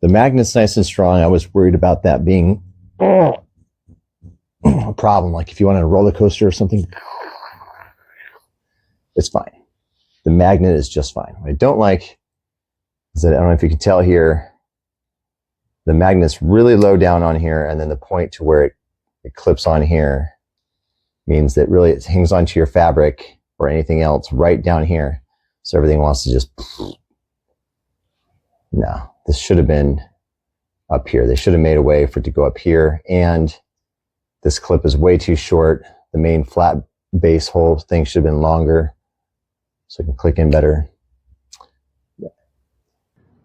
The magnet's nice and strong. I was worried about that being a problem. Like if you went on a roller coaster or something, it's fine. The magnet is just fine. What I don't like is that, I don't know if you can tell here, the magnet's really low down on here, and then the point to where it clips on here means that really it hangs onto your fabric or anything else right down here. So everything wants to just, no, this should have been up here. They should have made a way for it to go up here, and this clip is way too short. The main flat base hole thing should have been longer so I can click in better.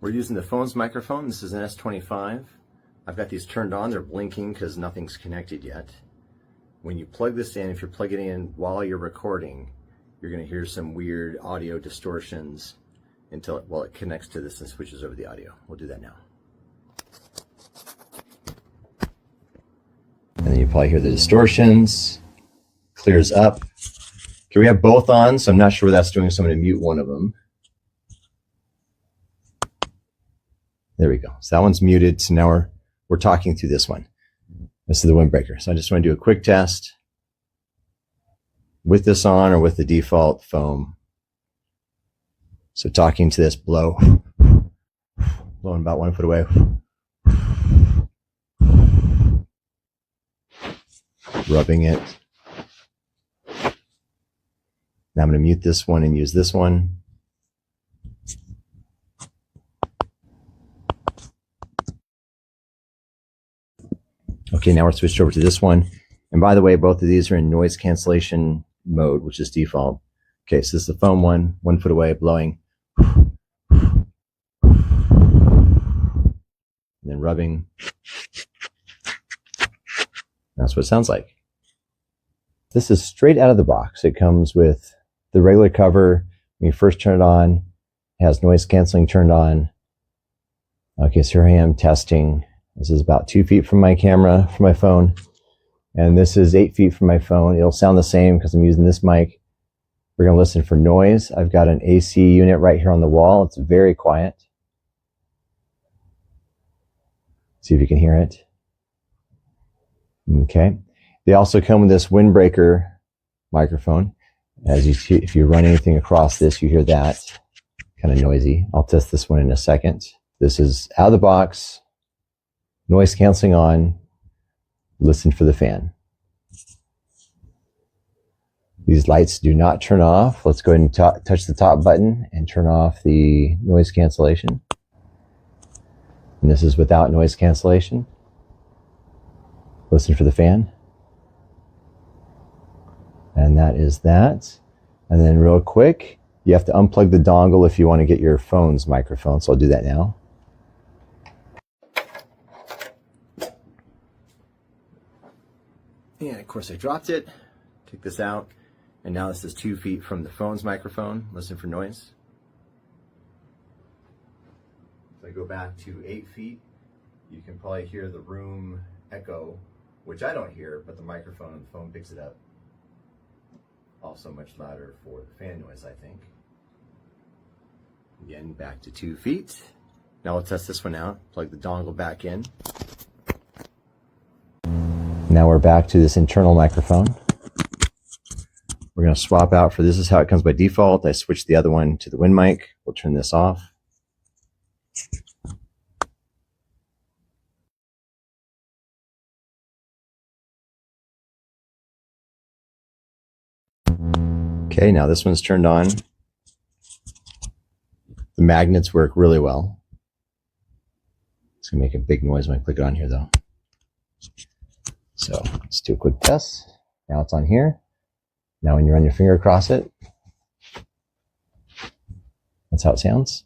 We're using the phone's microphone. This is an S25. I've got these turned on. They're blinking because nothing's connected yet. When you plug this in, if you're plugging it in while you're recording, you're going to hear some weird audio distortions until it connects to this and switches over the audio. We'll do that now. And then you probably hear the distortions, clears up. Okay, we have both on, so I'm not sure what that's doing, so I'm going to mute one of them. There we go. So that one's muted. So now we're talking through this one. This is the windbreaker. So I just want to do a quick test with this on or with the default foam. So talking to this, blowing about 1 foot away. Rubbing it. Now I'm going to mute this one and use this one. Okay, now we're switched over to this one. And by the way, both of these are in noise cancellation mode, which is default. Okay, so this is the foam one, 1 foot away, blowing. And then rubbing. That's what it sounds like. This is straight out of the box. It comes with the regular cover. When you first turn it on, it has noise canceling turned on. Okay, so here I am testing. This is about 2 feet from my camera, from my phone. And this is 8 feet from my phone. It'll sound the same because I'm using this mic. We're going to listen for noise. I've got an AC unit right here on the wall. It's very quiet. See if you can hear it. Okay. They also come with this windbreaker microphone. As you see, if you run anything across this, you hear that. Kind of noisy. I'll test this one in a second. This is out of the box. Noise canceling on. Listen for the fan. These lights do not turn off. Let's go ahead and touch the top button and turn off the noise cancellation. And this is without noise cancellation. Listen for the fan. And that is that. And then real quick, you have to unplug the dongle if you want to get your phone's microphone. So I'll do that now. And of course I dropped it. Take this out. And now this is 2 feet from the phone's microphone. Listen for noise. If I go back to 8 feet, you can probably hear the room echo, which I don't hear, but the microphone on the phone picks it up. Also much louder for the fan noise, I think. Again, back to 2 feet. Now we'll test this one out. Plug the dongle back in. Now we're back to this internal microphone. We're going to swap out for this is how it comes by default. I switched the other one to the wind mic. We'll turn this off. Okay, now this one's turned on. The magnets work really well. It's going to make a big noise when I click it on here though. So let's do a quick test. Now it's on here. Now when you run your finger across it, that's how it sounds.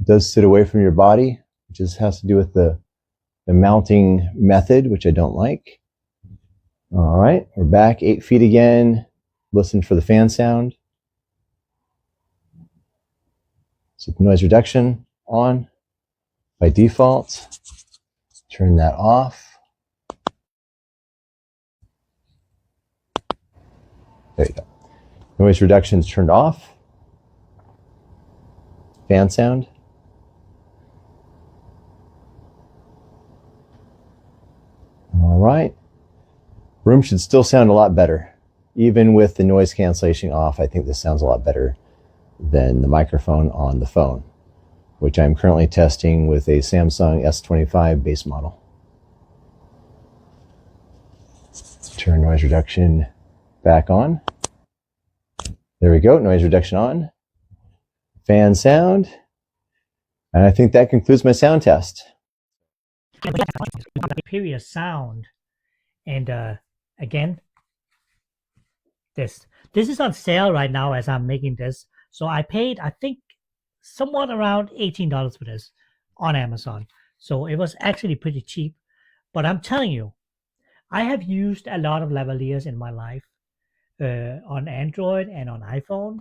It does sit away from your body, which just has to do with the mounting method, which I don't like. All right, we're back 8 feet again. Listen for the fan sound. So noise reduction on by default. Turn that off. There you go. Noise reduction is turned off. Fan sound. Room should still sound a lot better. Even with the noise cancellation off, I think this sounds a lot better than the microphone on the phone, which I'm currently testing with a Samsung S25 base model. Turn noise reduction back on. There we go, noise reduction on. Fan sound. And I think that concludes my sound test. Superior sound. And again, this is on sale right now as I'm making this. So I paid, I think, somewhat around $18 for this on Amazon. So it was actually pretty cheap. But I'm telling you, I have used a lot of lavaliers in my life on Android and on iPhone.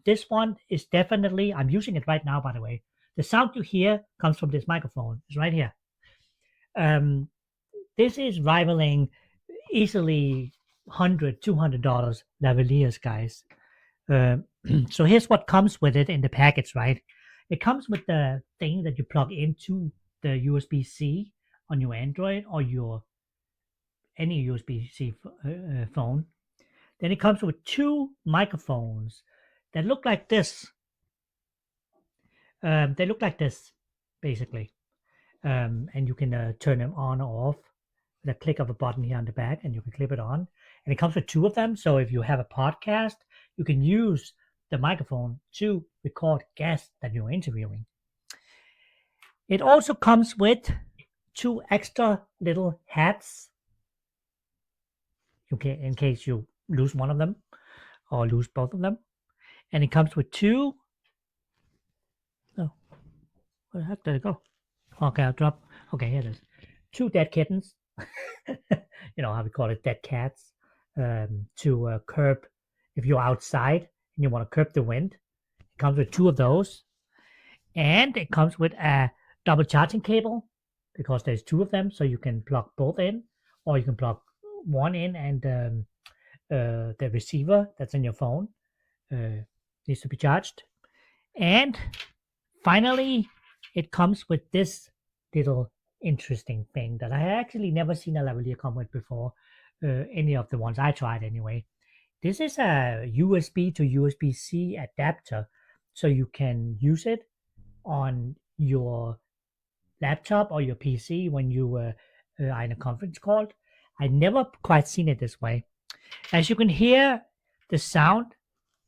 This one is definitely, I'm using it right now, by the way. The sound you hear comes from this microphone. It's right here. This is rivaling easily $100, $200 lavaliers, guys. So here's what comes with it in the package, right? It comes with the thing that you plug into the USB-C on your Android or your any USB-C phone. Then it comes with two microphones that look like this. They look like this, basically. And you can turn them on or off with a click of a button here on the back, and you can clip it on. And it comes with two of them. So if you have a podcast, you can use the microphone to record guests that you're interviewing. It also comes with two extra little hats. Okay, in case you lose one of them or lose both of them. And it comes with two. Oh, where the heck did it go? Okay, I'll drop. Okay, here it is. Two dead kittens. You know how we call it, dead cats. To curb, if you're outside and you want to curb the wind. It comes with two of those. And it comes with a double charging cable because there's two of them. So you can plug both in, or you can plug one in, and the receiver that's in your phone needs to be charged. And finally, it comes with this little interesting thing that I actually never seen a lavalier come with before, any of the ones I tried anyway. This is a USB to USB-C adapter, so you can use it on your laptop or your PC when you are in a conference call. I never quite seen it this way. As you can hear, the sound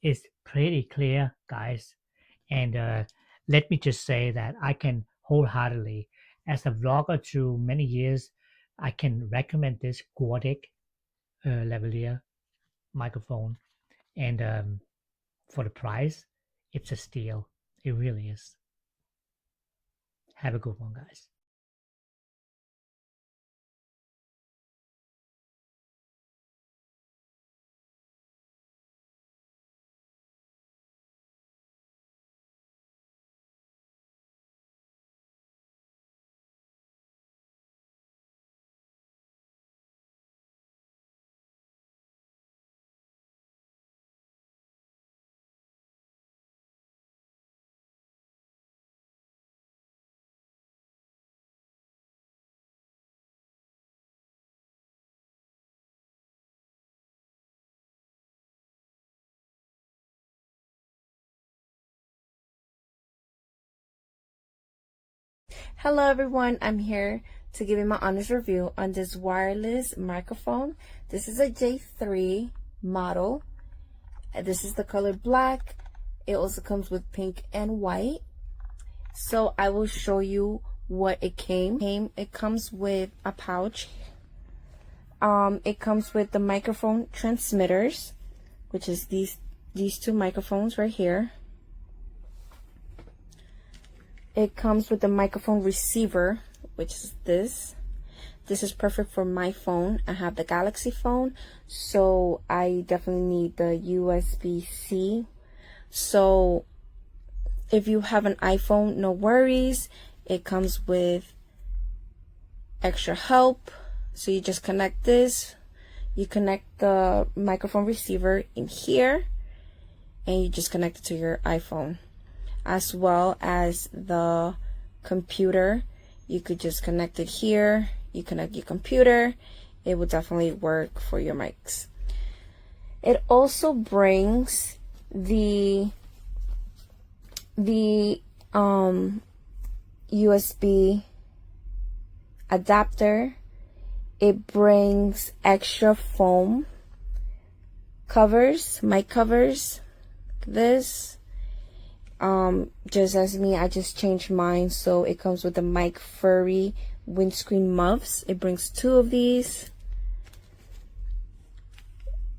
is pretty clear, guys. And let me just say that I can wholeheartedly, as a vlogger through many years, I can recommend this GoorDik lavalier microphone. And for the price, it's a steal. It really is. Have a good one, guys. Hello everyone, I'm here to give you my honest review on this wireless microphone. This is a J3 model. This is the color black. It also comes with pink and white. So I will show you what it came. It comes with a pouch. It comes with the microphone transmitters, which is these two microphones right here. It comes with the microphone receiver, which is this. This is perfect for my phone. I have the Galaxy phone, so I definitely need the USB-C. So if you have an iPhone, no worries. It comes with extra help. So you just connect this. You connect the microphone receiver in here, and you just connect it to your iPhone. As well as the computer, you could just connect it here. You connect your computer it will definitely work for your mics. It also brings the USB adapter. It brings extra foam covers, mic covers. This, just as me, I just changed mine, so it comes with the mic furry windscreen muffs. It brings 2 of these,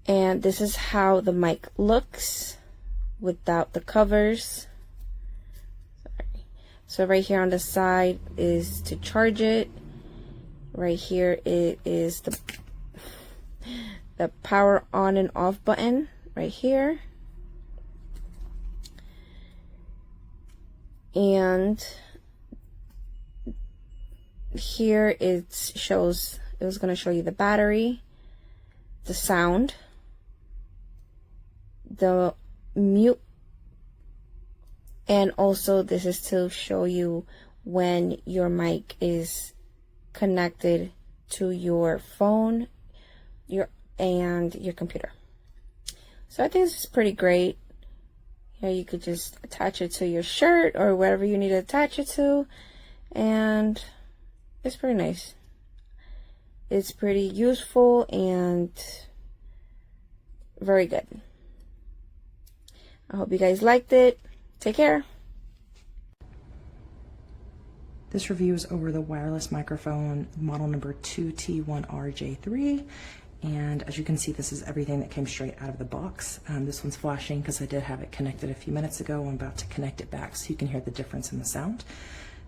and this is how the mic looks without the covers. So right here on the side is to charge it. Right here it is the power on and off button right here. And here it was going to show you the battery, the sound, the mute, and also this is to show you when your mic is connected to your phone, and your computer. So I think this is pretty great. Here you could just attach it to your shirt or wherever you need to attach it to, and it's pretty nice. It's pretty useful and very good. I hope you guys liked it. Take care. This review is over the wireless microphone model number 2T1RJ3. And as you can see, this is everything that came straight out of the box. This one's flashing because I did have it connected a few minutes ago. I'm about to connect it back so you can hear the difference in the sound.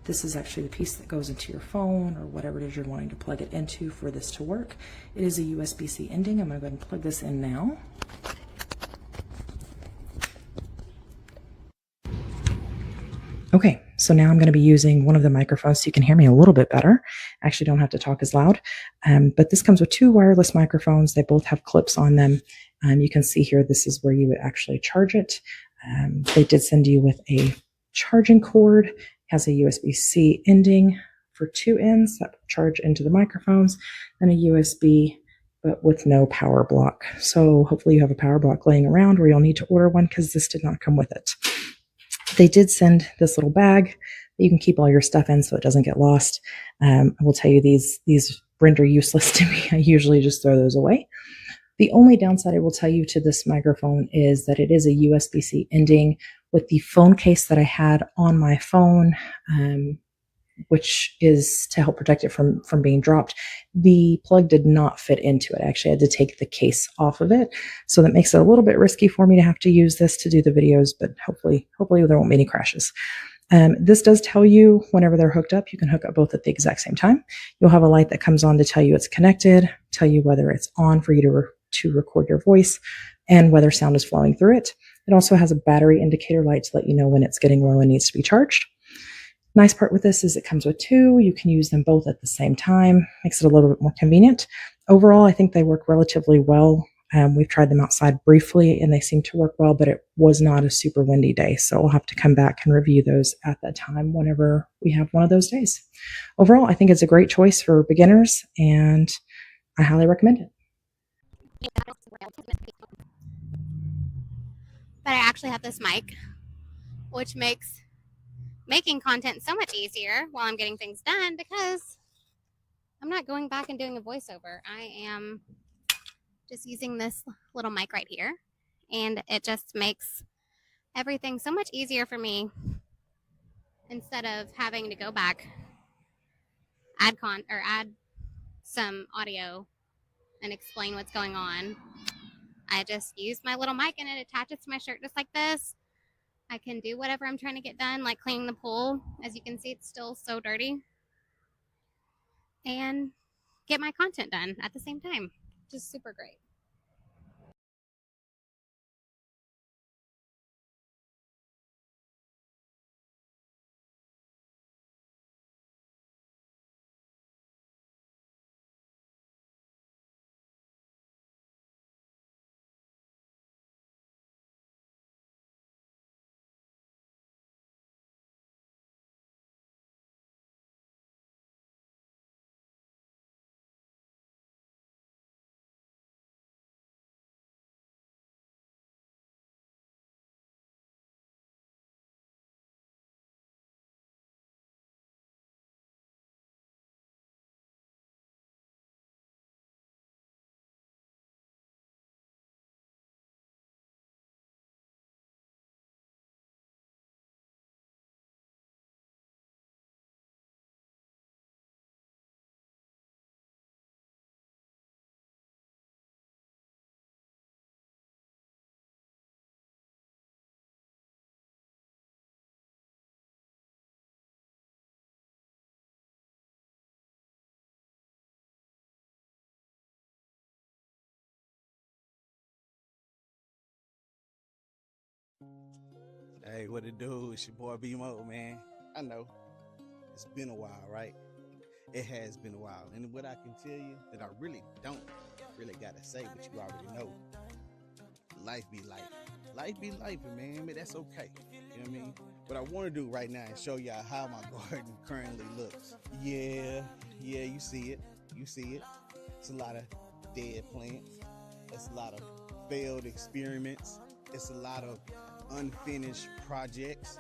This is actually the piece that goes into your phone or whatever it is you're wanting to plug it into for this to work. It is a USB-C ending. I'm going to go ahead and plug this in now. Okay, so now I'm going to be using one of the microphones so you can hear me a little bit better. I actually don't have to talk as loud, but this comes with 2 wireless microphones. They both have clips on them. You can see here, this is where you would actually charge it. They did send you with a charging cord. It has a USB-C ending for 2 ends that charge into the microphones, and a USB, but with no power block. So hopefully you have a power block laying around, or you'll need to order one because this did not come with it. They did send this little bag that you can keep all your stuff in so it doesn't get lost. I will tell you, these render useless to me. I usually just throw those away. The only downside I will tell you to this microphone is that it is a USB-C ending. With the phone case that I had on my phone, which is to help protect it from being dropped, the plug did not fit into it. I actually had to take the case off of it. So that makes it a little bit risky for me to have to use this to do the videos, but hopefully there won't be any crashes. This does tell you whenever they're hooked up, you can hook up both at the exact same time. You'll have a light that comes on to tell you it's connected, tell you whether it's on for you to record your voice, and whether sound is flowing through it. It also has a battery indicator light to let you know when it's getting low and needs to be charged. Nice part with this is it comes with 2. You can use them both at the same time. Makes it a little bit more convenient. Overall, I think they work relatively well. We've tried them outside briefly and they seem to work well, but it was not a super windy day. So we'll have to come back and review those at that time whenever we have one of those days. Overall, I think it's a great choice for beginners and I highly recommend it. But I actually have this mic, which makes making content so much easier while I'm getting things done because I'm not going back and doing a voiceover. I am just using this little mic right here, and it just makes everything so much easier for me instead of having to go back, add some audio and explain what's going on. I just use my little mic and it attaches to my shirt just like this. I can do whatever I'm trying to get done, like cleaning the pool. As you can see, it's still so dirty. And get my content done at the same time. Just super great. Hey, what it do? It's your boy B-Mo, man. I know it's been a while, right? It has been a while. And what I can tell you that I really don't gotta say, but you already know. Life be life. Life be life, man. But that's okay. You know what I mean? What I want to do right now is show y'all how my garden currently looks. Yeah, you see it. You see it. It's a lot of dead plants. It's a lot of failed experiments. It's a lot of unfinished projects.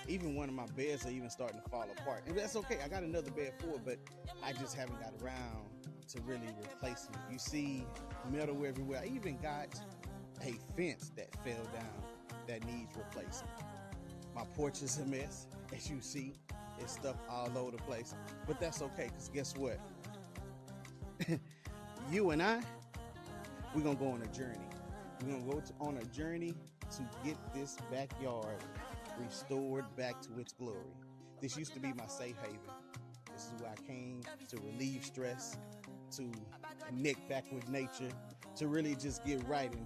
Even one of my beds are even starting to fall apart. And that's okay. I got another bed for it, but I just haven't got around to really replacing it. You see metal everywhere. I even got a fence that fell down that needs replacing. My porch is a mess, as you see. It's stuff all over the place. But that's okay, because guess what? You and I, we're going to go on a journey. We're going to go on a journey to get this backyard restored back to its glory. This used to be my safe haven. This is where I came to relieve stress, to connect back with nature, to really just get right and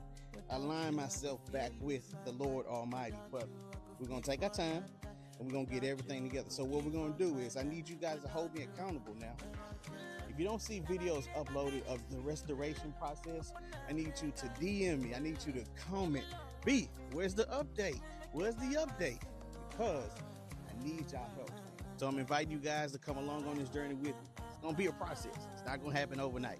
align myself back with the Lord Almighty. But we're going to take our time and we're going to get everything together. So what we're going to do is I need you guys to hold me accountable now. If you don't see videos uploaded of the restoration process, I need you to DM me. I need you to comment. B, where's the update? Where's the update? Because I need y'all help. So I'm inviting you guys to come along on this journey with me. It's going to be a process. It's not going to happen overnight.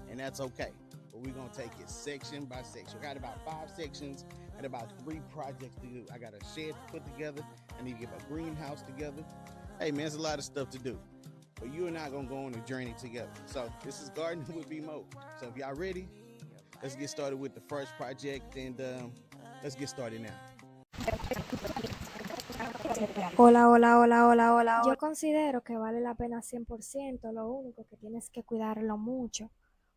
And that's okay. But we're going to take it section by section. I got about 5 sections and about 3 projects to do. I got a shed to put together. I need to get a greenhouse together. Hey, man, there's a lot of stuff to do. But you and I are going to go on a journey together. So this is Gardening with B-Mo. So if y'all ready, let's get started with the first project. And let's get started now. Hola, hola, hola, hola, hola. Yo considero que vale la pena 100%, lo único que tienes que cuidarlo mucho,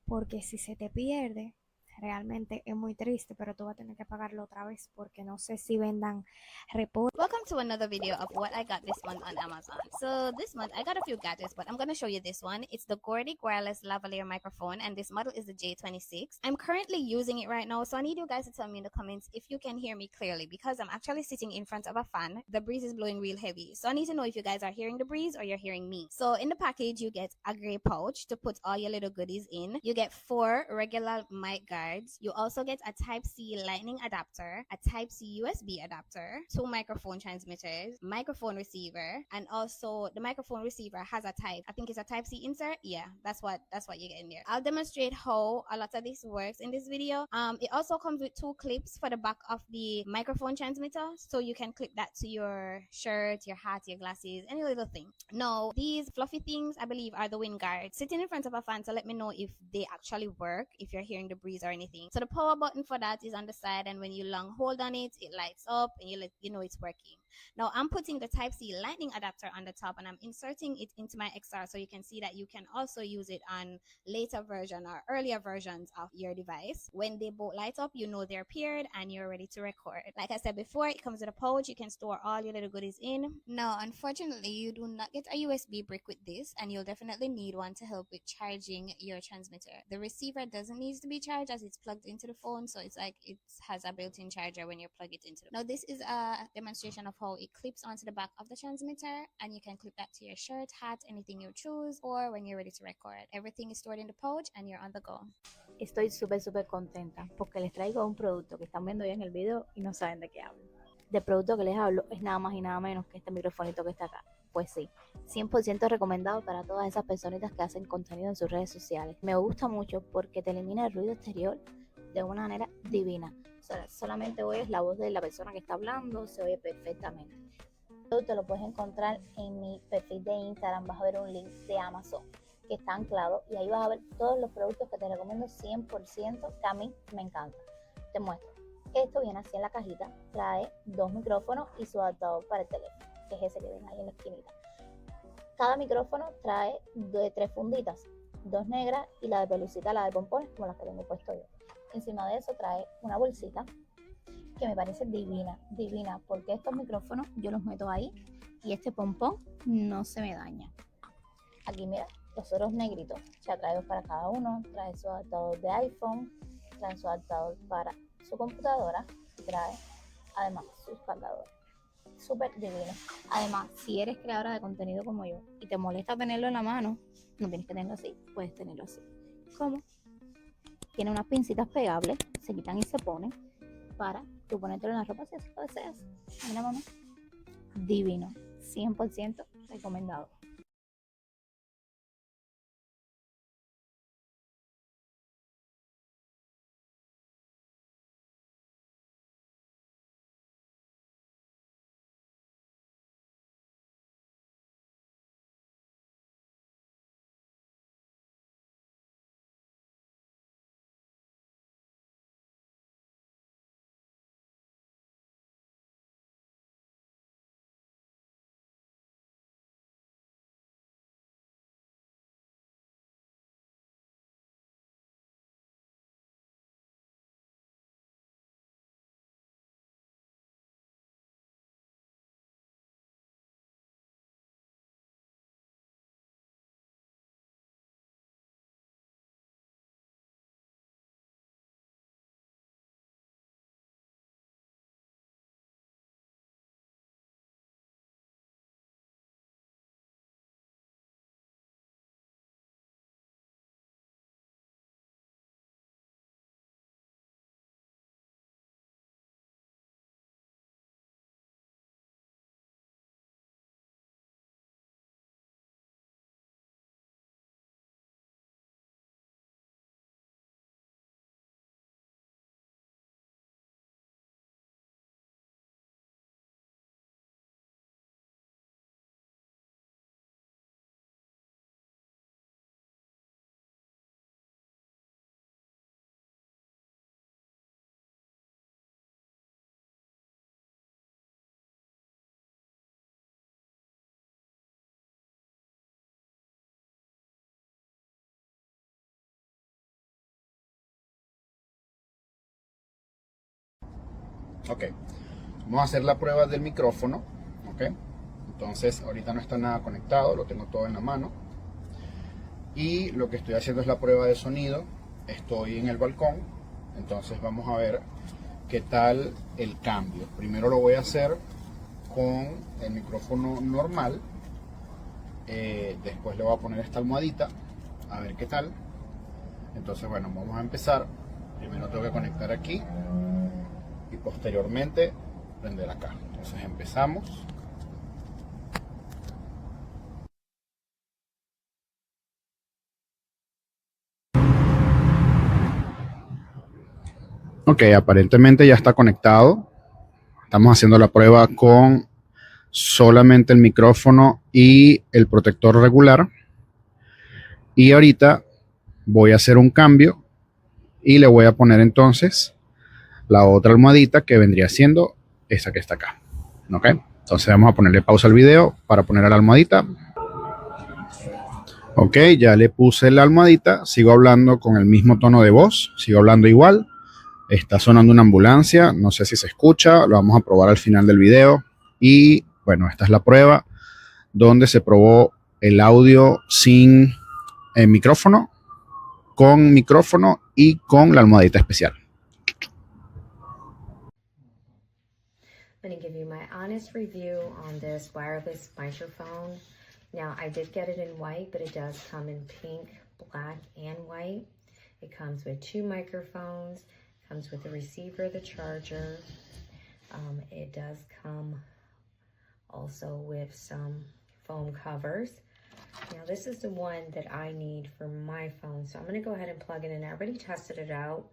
porque si se te pierde, realmente es muy triste, pero tú vas a tener que pagarlo otra vez, porque no sé si vendan reposo. Welcome to another video of what I got this month on Amazon. So this month I got a few gadgets, but I'm going to show you this one. It's the GoorDik wireless lavalier microphone, and this model is the J26. I'm currently using it right now, so I need you guys to tell me in the comments if you can hear me clearly, because I'm actually sitting in front of a fan. The breeze is blowing real heavy, so I need to know if you guys are hearing the breeze or you're hearing me. So in the package you get a gray pouch to put all your little goodies in. You get 4 regular mic guards. You also get a Type-C lightning adapter, a Type-C USB adapter, 2 microphone transmitters, microphone receiver, and also the microphone receiver has a I think it's a Type-C insert. Yeah, that's what you get in there. I'll demonstrate how a lot of this works in this video. It also comes with 2 clips for the back of the microphone transmitter, so you can clip that to your shirt, your hat, your glasses, any little thing. Now, these fluffy things, I believe, are the wind guards sitting in front of a fan, so let me know if they actually work, if you're hearing the breeze or anything. So the power button for that is on the side, and when you long hold on it, it lights up and you know it's working. Now I'm putting the Type-C lightning adapter on the top, and I'm inserting it into my XR, so you can see that you can also use it on later version or earlier versions of your device. When they both light up, you know they're paired and you're ready to record. Like I said before, it comes with a pouch. You can store all your little goodies in. Now, unfortunately, you do not get a USB brick with this, and you'll definitely need one to help with charging your transmitter. The receiver doesn't need to be charged as it's plugged into the phone, so it's like it has a built-in charger when you plug it into it. Now this is a demonstration of how it clips onto the back of the transmitter, and you can clip that to your shirt, hat, anything you choose, or when you're ready to record. Everything is stored in the pouch and you're on the go. Estoy súper contenta porque les traigo un producto que están viendo ya en el video y no saben de qué hablo. Del producto que les hablo es nada más y nada menos que este microfonito que está acá. Pues sí, 100% recomendado para todas esas personitas que hacen contenido en sus redes sociales. Me gusta mucho porque te elimina el ruido exterior de una manera divina. O sea, solamente oyes la voz de la persona que está hablando, se oye perfectamente. El producto lo puedes encontrar en mi perfil de Instagram. Vas a ver un link de Amazon que está anclado y ahí vas a ver todos los productos que te recomiendo 100%, que a mí me encantan. Te muestro. Esto viene así en la cajita, trae 2 micrófonos y su adaptador para el teléfono, que es ese que ven ahí en la esquinita. Cada micrófono trae de 3 funditas, 2 negras y la de pelucita, la de pompones, como las que tengo puesto yo. Encima de eso trae una bolsita que me parece divina, porque estos micrófonos yo los meto ahí y este pompón no se me daña. Aquí mira, los otros negritos, ya trae 2 para cada uno, trae su adaptador de iPhone, trae su adaptador para su computadora, trae además sus cargadores. súper divino. Además, si eres creadora de contenido como yo y te molesta tenerlo en la mano, no tienes que tenerlo así, puedes tenerlo así. ¿Cómo? Tiene unas pincitas pegables, se quitan y se ponen para tú ponértelo en la ropa si así lo deseas. Mira, mamá. Divino. 100% recomendado. Ok, vamos a hacer la prueba del micrófono. Ok, entonces ahorita no está nada conectado, lo tengo todo en la mano. Y lo que estoy haciendo es la prueba de sonido. Estoy en el balcón, entonces vamos a ver qué tal el cambio. Primero lo voy a hacer con el micrófono normal. Después le voy a poner esta almohadita, a ver qué tal. Entonces bueno, vamos a empezar. Primero tengo que conectar aquí y posteriormente prender acá. Entonces empezamos. Ok, aparentemente ya está conectado. Estamos haciendo la prueba con solamente el micrófono y el protector regular. Y ahorita voy a hacer un cambio y le voy a poner entonces la otra almohadita que vendría siendo esa que está acá. Ok, entonces vamos a ponerle pausa al video para poner a la almohadita. Ok, ya le puse la almohadita, sigo hablando con el mismo tono de voz, sigo hablando igual. Está sonando una ambulancia, no sé si se escucha, lo vamos a probar al final del video. Y bueno, esta es la prueba donde se probó el audio sin micrófono, con micrófono y con la almohadita especial. I'm going to give you my honest review on this wireless microphone. Now, I did get it in white, but it does come in pink, black, and white. It comes with 2 microphones, comes with the receiver, the charger. It does come also with some foam covers. Now, this is the one that I need for my phone, so I'm going to go ahead and plug it in. I already tested it out.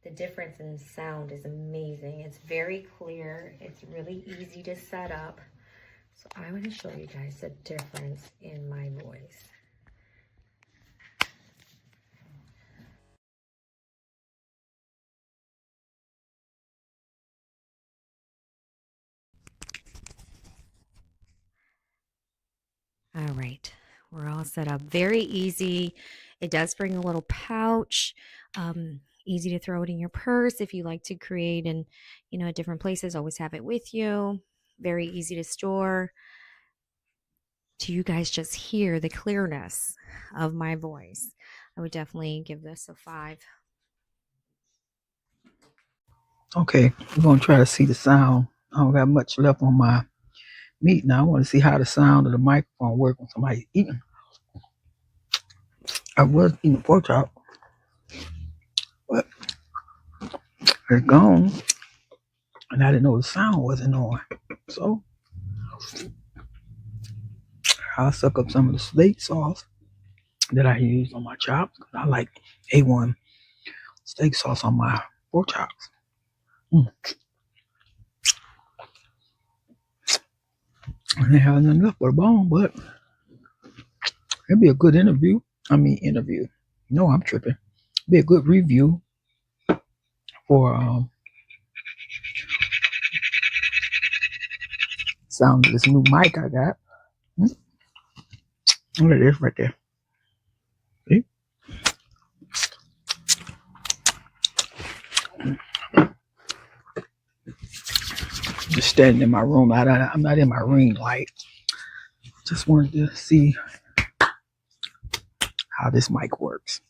The difference in sound is amazing. It's very clear. It's really easy to set up. So I want to show you guys the difference in my voice. All right, we're all set up. Very easy. It does bring a little pouch. Easy to throw it in your purse if you like to create in, at different places. Always have it with you. Very easy to store. Do you guys just hear the clearness of my voice? I would definitely give this a 5. Okay, we're gonna try to see the sound I don't got much left on my meat now. I want to see how the sound of the microphone works when somebody's eating. I was eating a pork chop, but it's gone, and I didn't know the sound wasn't on. So I'll suck up some of the steak sauce that I use on my chops. I like A1 steak sauce on my pork chops. And they have nothing left but a bone, but it'd be a good interview. Interview. No, I'm tripping. Be a good review for sound of this new mic I got. Look at this right there. See? Just standing in my room. I'm not in my ring light. Just wanted to see how this mic works.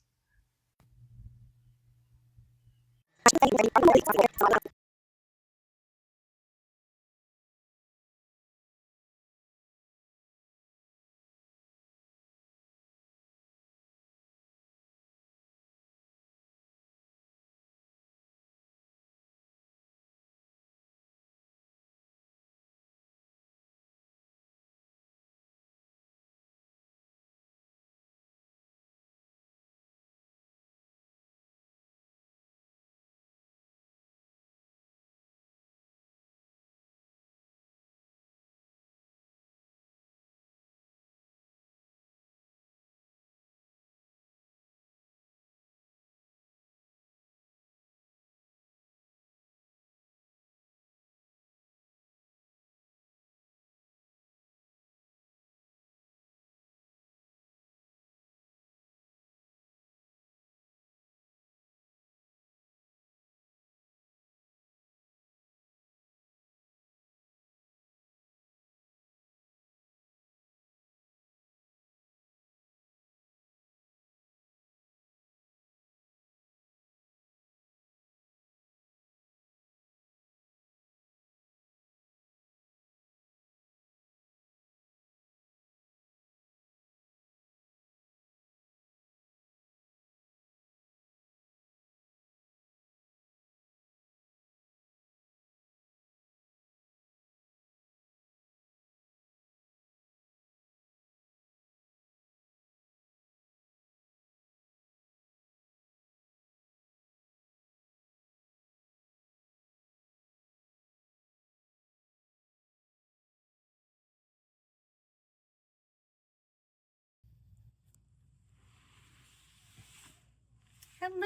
Hello,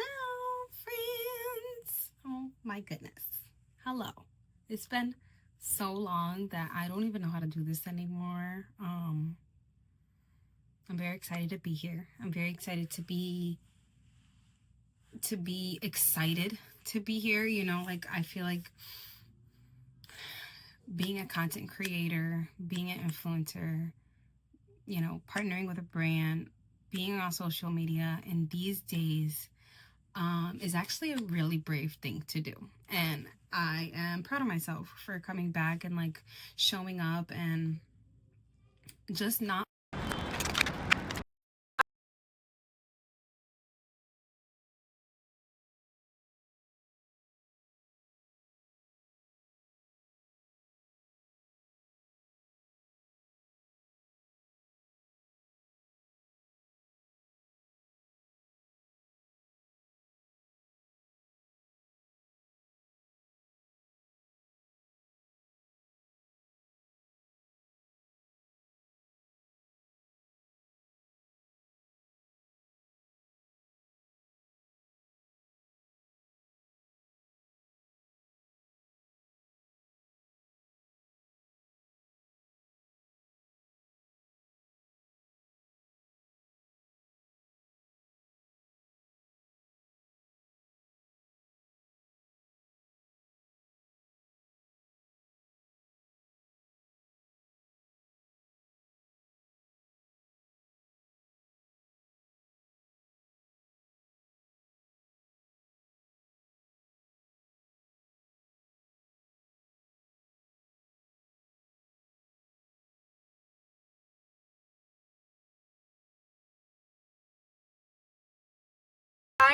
friends. Oh my goodness. Hello. It's been so long that I don't even know how to do this anymore. I'm very excited to be here. I'm very excited to be excited to be here. You know, like I feel like being a content creator, being an influencer, you know, partnering with a brand, being on social media in these days is actually a really brave thing to do. And I am proud of myself for coming back and like showing up and just not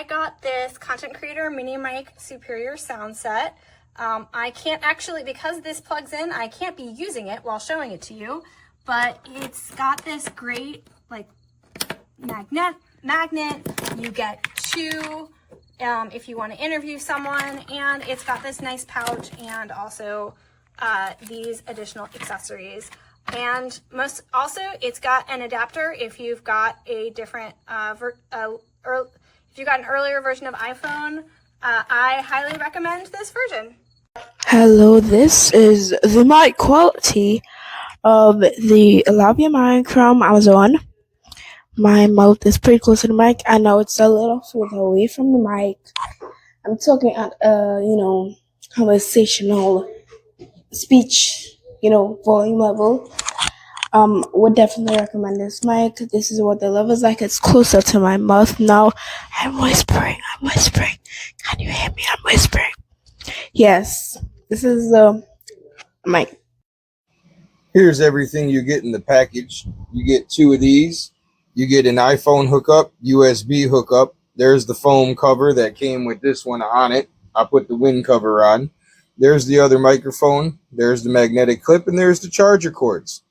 I got this content creator mini mic superior sound set. I can't actually, because this plugs in, I can't be using it while showing it to you, but it's got this great like magnet. You get two if you want to interview someone, and it's got this nice pouch and also these additional accessories. And it's got an adapter if you've got a different if you got an earlier version of iPhone. I highly recommend this version. Hello, this is the mic quality of the Lavalier mic from Amazon. My mouth is pretty close to the mic. I know it's a little further away from the mic. I'm talking at conversational speech, volume level. Would definitely recommend this mic. This is what the level's like. It's closer to my mouth now. I'm whispering. Can you hear me? I'm whispering. Yes, this is the mic. Here's everything you get in the package. You get two of these. You get an iPhone hookup, USB hookup. There's the foam cover that came with this one on it. I put the wind cover on. There's the other microphone. There's the magnetic clip, and there's the charger cords.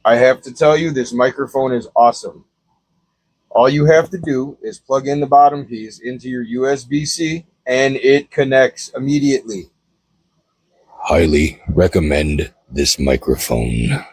I have to tell you, this microphone is awesome. All you have to do is plug in the bottom piece into your USB-C, and it connects immediately. Highly recommend this microphone.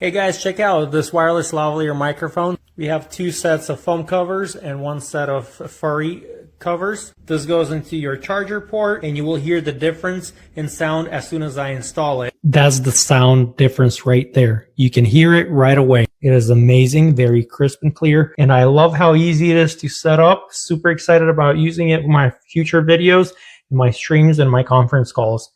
Hey guys, check out this wireless lavalier microphone. We have two sets of foam covers and one set of furry covers. This goes into your charger port and you will hear the difference in sound as soon as I install it. That's the sound difference right there. You can hear it right away. It is amazing, very crisp and clear. And I love how easy it is to set up. Super excited about using it in my future videos, in my streams, and my conference calls.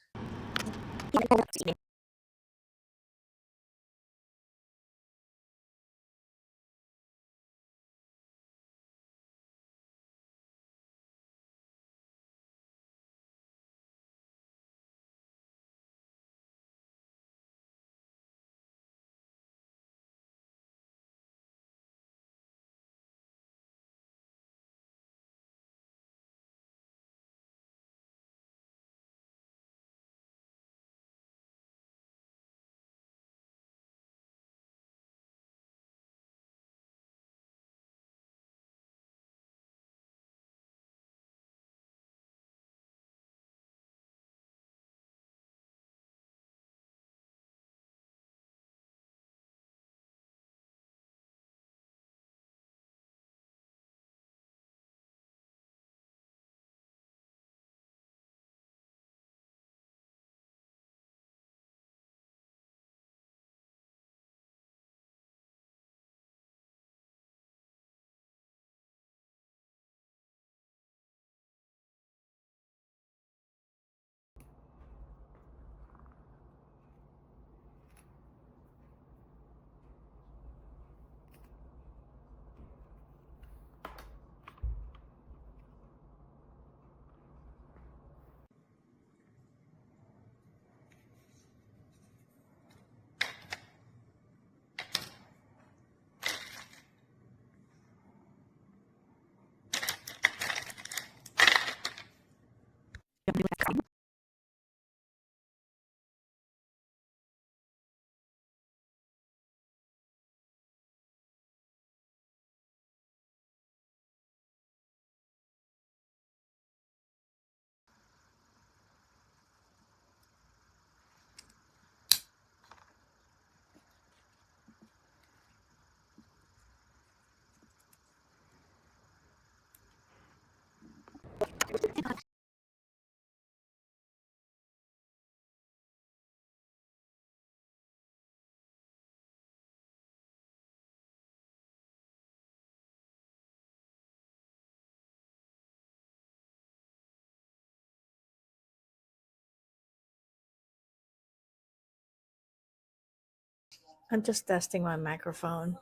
I'm just testing my microphone,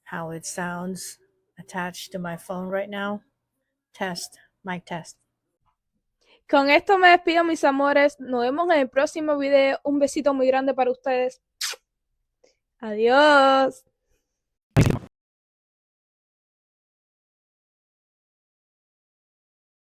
how it sounds attached to my phone right now. Test, mic test. Con esto me despido, mis amores. Nos vemos en el próximo video. Un besito muy grande para ustedes. Adiós.